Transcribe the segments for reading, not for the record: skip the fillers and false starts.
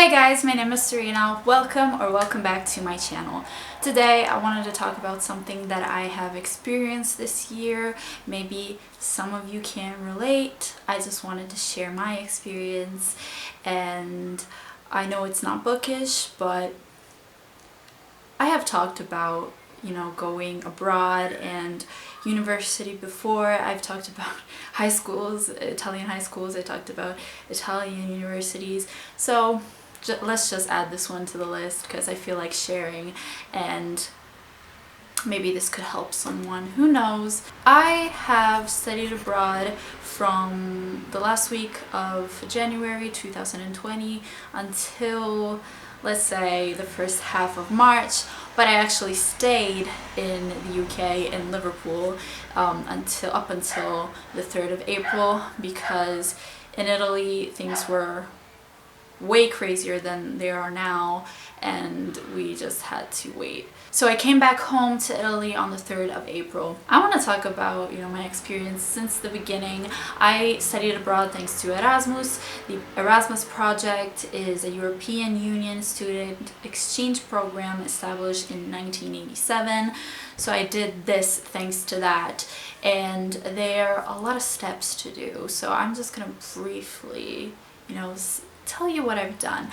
Hi guys, my name is Serena. Welcome back to my channel. Today I wanted to talk about something that I have experienced this year. Maybe some of you can relate. I just wanted to share my experience, and I know it's not bookish, but I have talked about going abroad and university before. I've talked about high schools, Italian high schools. I talked about Italian universities. So let's just add this one to the list because I feel like sharing, and maybe this could help someone. Who knows? I have studied abroad from the last week of January 2020 until, let's say, the first half of March, but I actually stayed in the UK in Liverpool up until the 3rd of April, because in Italy things were way crazier than they are now, and we just had to wait. So I came back home to Italy on the 3rd of April. I want to talk about my experience since the beginning. I studied abroad thanks to Erasmus. The Erasmus project is a European Union student exchange program established in 1987. So I did this thanks to that, and there are a lot of steps to do. So I'm just gonna briefly tell you what I've done.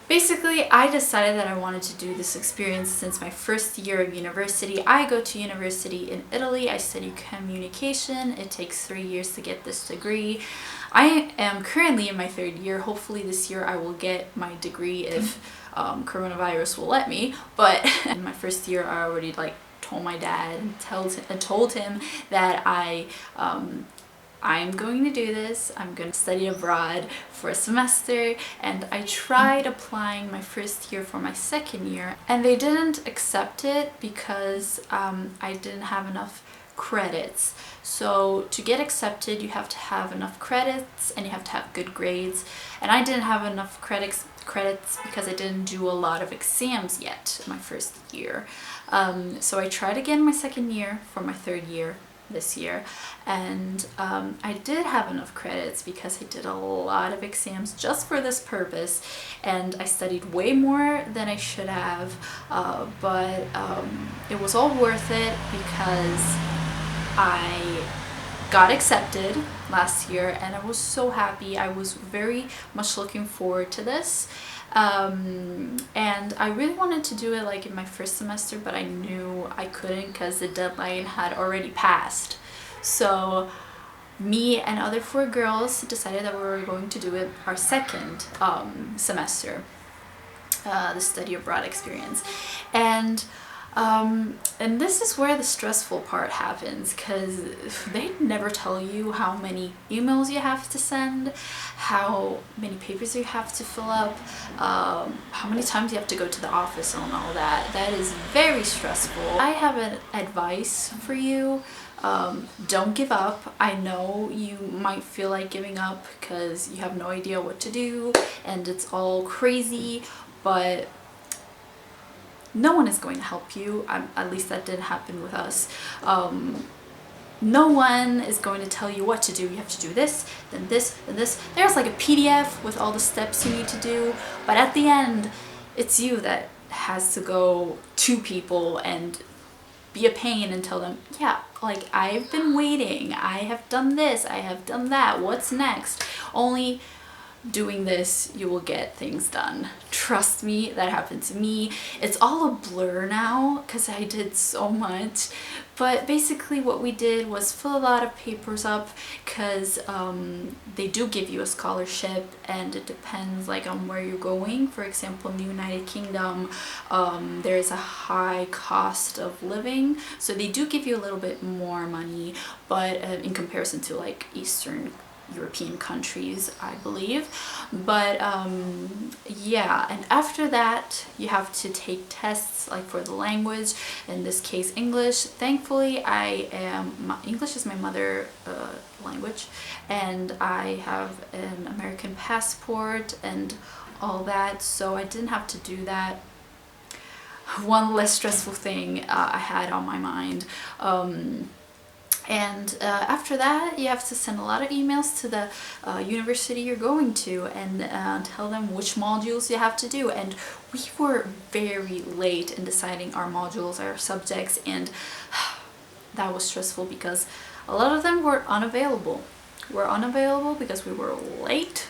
Basically, I decided that I wanted to do this experience since my first year of university. I go to university in Italy. I study communication. It takes 3 years to get this degree. I am currently in my 3rd year. Hopefully this year I will get my degree if coronavirus will let me. But in my first year I already told my dad and told him that I'm going to do this. I'm going to study abroad for a semester, and I tried applying my first year for my 2nd year, and they didn't accept it because I didn't have enough credits. So to get accepted you have to have enough credits and you have to have good grades, and I didn't have enough credits because I didn't do a lot of exams yet my first year. So I tried again my 2nd year for my 3rd year this year, and I did have enough credits because I did a lot of exams just for this purpose, and I studied way more than I should have, but it was all worth it because I got accepted last year and I was so happy. I was very much looking forward to this. And I really wanted to do it in my first semester, but I knew I couldn't because the deadline had already passed. So me and other 4 girls decided that we were going to do it our 2nd semester, the study abroad experience. And this is where the stressful part happens, because they never tell you how many emails you have to send, how many papers you have to fill up, how many times you have to go to the office and all that. That is very stressful. I have an advice for you. Don't give up. I know you might feel like giving up because you have no idea what to do and it's all crazy, but no one is going to help you. At least that didn't happen with us. No one is going to tell you what to do. You have to do this, then this, then this. There's a PDF with all the steps you need to do, but at the end, it's you that has to go to people and be a pain and tell them, yeah, I've been waiting, I have done this, I have done that, what's next? Only doing this you will get things done. Trust me, that happened to me. It's all a blur now because I did so much, but basically what we did was fill a lot of papers up because they do give you a scholarship, and it depends on where you're going. For example, in the United Kingdom there's a high cost of living, so they do give you a little bit more money, but in comparison to Eastern European countries, I believe. But yeah, and after that you have to take tests for the language, in this case English. Thankfully English is my mother language, and I have an American passport and all that, so I didn't have to do that. One less stressful thing I had on my mind. And after that, you have to send a lot of emails to the university you're going to and tell them which modules you have to do. And we were very late in deciding our modules, our subjects, and that was stressful because a lot of them were unavailable. We're unavailable because we were late.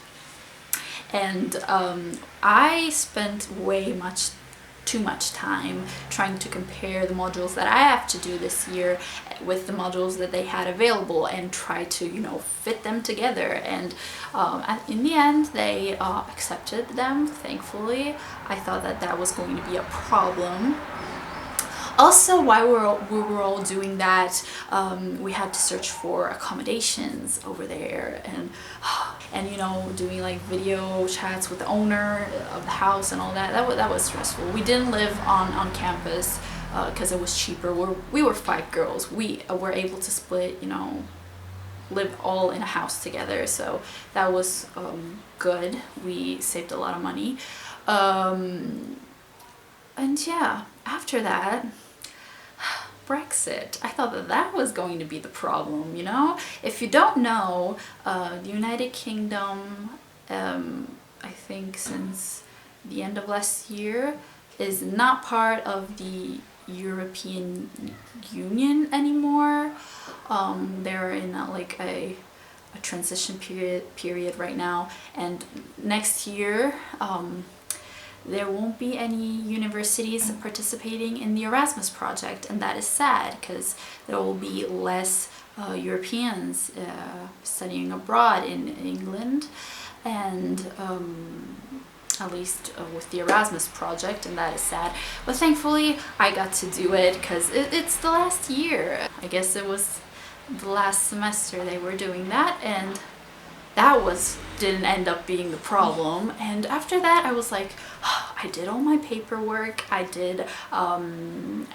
And I spent too much time trying to compare the modules that I have to do this year with the modules that they had available and try to, you know, fit them together. And in the end, they accepted them, thankfully. I thought that that was going to be a problem. Also, while we were all doing that, we had to search for accommodations over there, and you know, doing like video chats with the owner of the house and all that. That was stressful. We didn't live on campus because it was cheaper. We were 5 girls. We were able to split, you know, live all in a house together, so that was good. We saved a lot of money. And yeah, after that, Brexit. I thought that that was going to be the problem, you know? If you don't know, the United Kingdom, I think since the end of last year, is not part of the European Union anymore. They're in like a transition period right now, and next year there won't be any universities participating in the Erasmus project, and that is sad because there will be less Europeans studying abroad in England, and at least with the Erasmus project, and that is sad. But thankfully I got to do it because it's the last year. I guess it was the last semester they were doing that, and that didn't end up being the problem. And after that I was like, oh, I did all my paperwork, I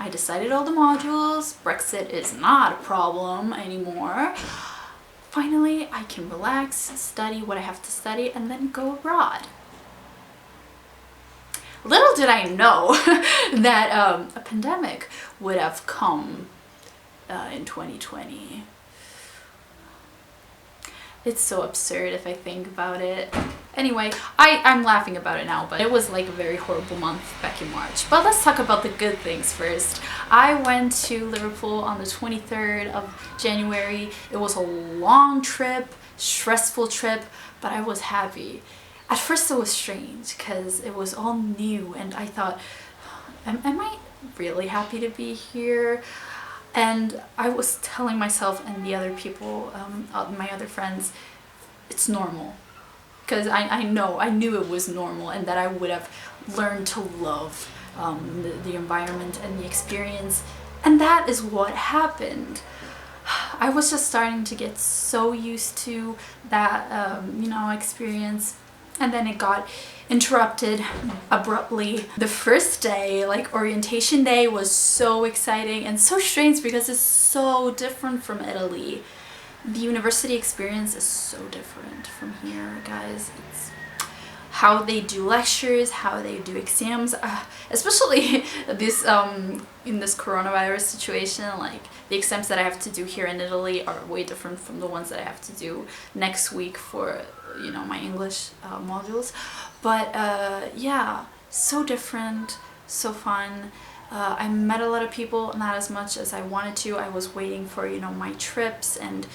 decided all the modules, Brexit is not a problem anymore. Finally I can relax, study what I have to study, and then go abroad. Little did I know that a pandemic would have come in 2020. It's so absurd if I think about it. Anyway, I'm laughing about it now, but it was like a very horrible month back in March. But let's talk about the good things first. I went to Liverpool on the 23rd of January. It was a long trip, stressful trip, but I was happy. At first it was strange because it was all new, and I thought, am I really happy to be here? And I was telling myself and the other people, my other friends, it's normal. Because I knew it was normal, and that I would have learned to love the environment and the experience. And that is what happened. I was just starting to get so used to that, you know, experience. And then it got interrupted abruptly. The first day, like orientation day, was so exciting and so strange because it's so different from Italy. The university experience is so different from here, guys. It's how they do lectures, how they do exams, especially this in this coronavirus situation. Like the exams that I have to do here in Italy are way different from the ones that I have to do next week for, you know, my English modules. But yeah, so different, so fun. I met a lot of people, not as much as I wanted to. I was waiting for, you know, my trips, and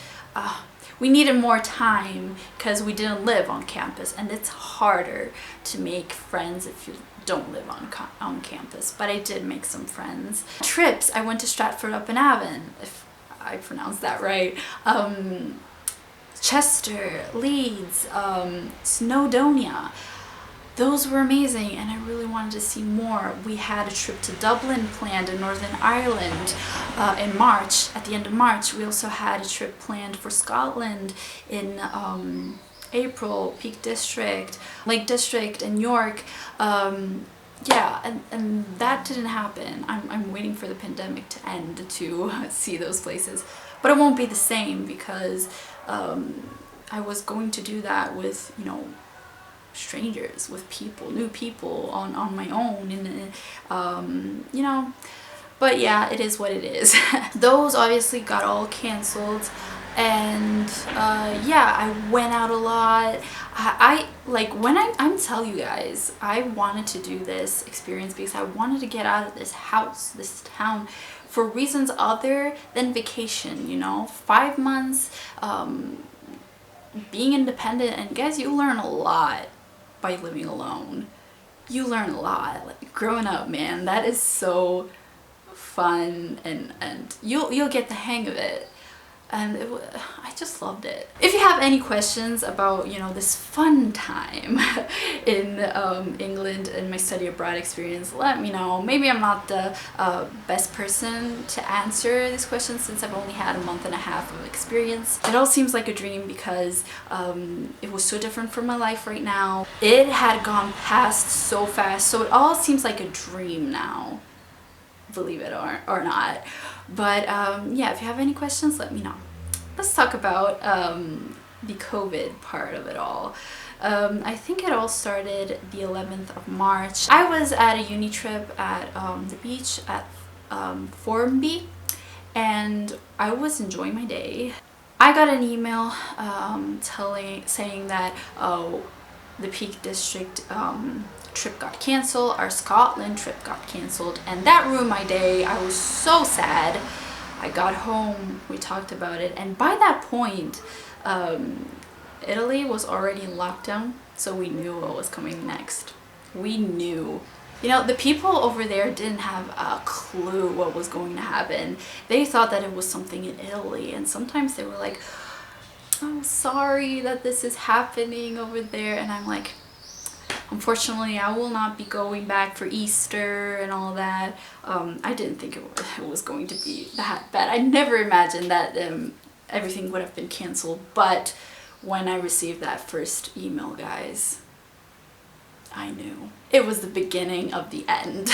we needed more time because we didn't live on campus, and it's harder to make friends if you don't live on campus. But I did make some friends. Trips, I went to Stratford-upon-Avon, if I pronounced that right. Chester, Leeds, Snowdonia. Those were amazing, and I really wanted to see more. We had a trip to Dublin planned in Northern Ireland in March, at the end of March. We also had a trip planned for Scotland in April, Peak District, Lake District, and York. Yeah, and that didn't happen. I'm waiting for the pandemic to end to see those places. But it won't be the same because I was going to do that with, you know, strangers, with people, new people on my own, and you know, But yeah, it is what it is. Those obviously got all canceled, and yeah, I went out a lot. I like when I'm telling you guys, I wanted to do this experience because I wanted to get out of this house, this town, for reasons other than vacation, you know. 5 months being independent, and guys, you learn a lot by living alone. You learn a lot, like growing up, man. That is so fun, and you'll get the hang of it, and I just loved it. If you have any questions about, you know, this fun time in England and my study abroad experience, let me know. Maybe I'm not the best person to answer these questions since I've only had a month and a half of experience. It all seems like a dream because it was so different from my life right now. It had gone past so fast, so it all seems like a dream now, believe it or not. But yeah, if you have any questions, let me know. Let's talk about the COVID part of it all. I think it all started the 11th of March. I was at a uni trip at the beach at Formby, and I was enjoying my day. I got an email saying that the Peak District trip got canceled, our Scotland trip got canceled, and that ruined my day. I was so sad. I got home, we talked about it, and by that point Italy was already in lockdown, so we knew what was coming next. We knew. You know, the people over there didn't have a clue what was going to happen. They thought that it was something in Italy, and sometimes they were like, "I'm sorry that this is happening over there," and I'm like, unfortunately, I will not be going back for Easter and all that. I didn't think it was going to be that bad. I never imagined that everything would have been canceled. But when I received that first email, guys, I knew. It was the beginning of the end.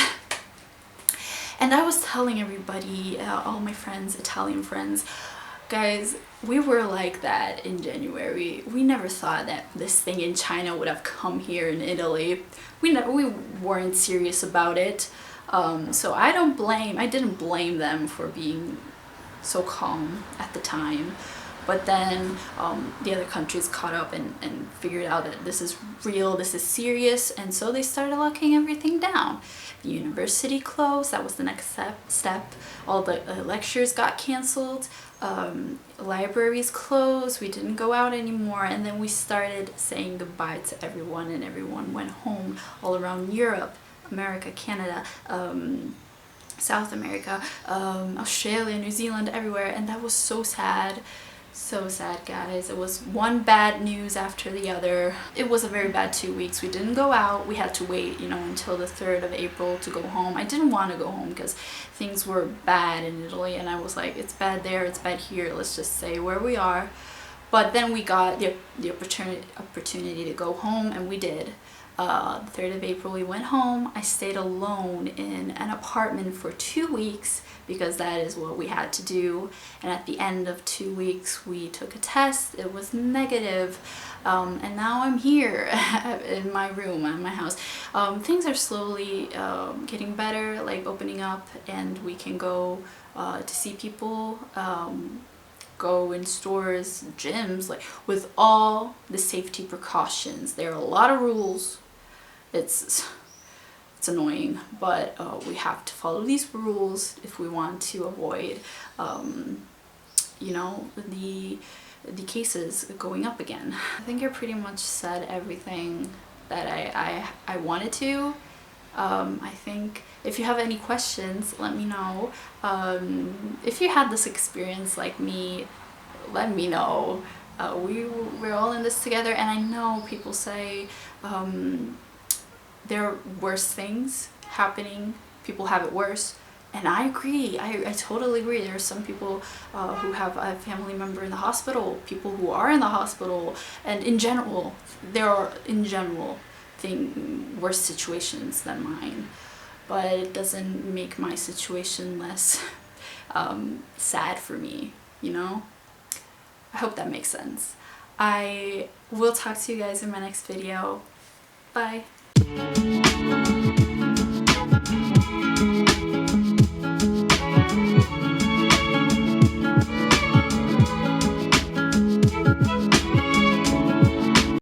And I was telling everybody, all my friends, Italian friends, guys, we were like that in January. We never thought that this thing in China would have come here in Italy. We weren't serious about it. So I didn't blame them for being so calm at the time. But then the other countries caught up and figured out that this is real, this is serious, and so they started locking everything down. The university closed, that was the next step. All the lectures got canceled, libraries closed, we didn't go out anymore, and then we started saying goodbye to everyone, and everyone went home all around Europe, America, Canada, South America, Australia, New Zealand, everywhere, and that was so sad. So sad, guys. It was one bad news after the other. It was a very bad 2 weeks. We didn't go out. We had to wait, you know, until the 3rd of April to go home. I didn't want to go home because things were bad in Italy, and I was like, it's bad there, it's bad here, let's just stay where we are. But then we got the opportunity to go home, and we did. The 3rd of April we went home. I stayed alone in an apartment for 2 weeks because that is what we had to do, and at the end of 2 weeks we took a test. It was negative, and now I'm here in my room at my house. Things are slowly getting better, like opening up, and we can go to see people, go in stores, gyms, like with all the safety precautions. There are a lot of rules. It's annoying, but we have to follow these rules if we want to avoid you know, the cases going up again. I think I pretty much said everything that I wanted to. I think if you have any questions, let me know. If you had this experience like me, let me know. We're all in this together, and I know people say there are worse things happening, people have it worse, and I agree. I totally agree. There are some people who have a family member in the hospital, people who are in the hospital, and in general, there are worse situations than mine, but it doesn't make my situation less sad for me, you know? I hope that makes sense. I will talk to you guys in my next video. Bye.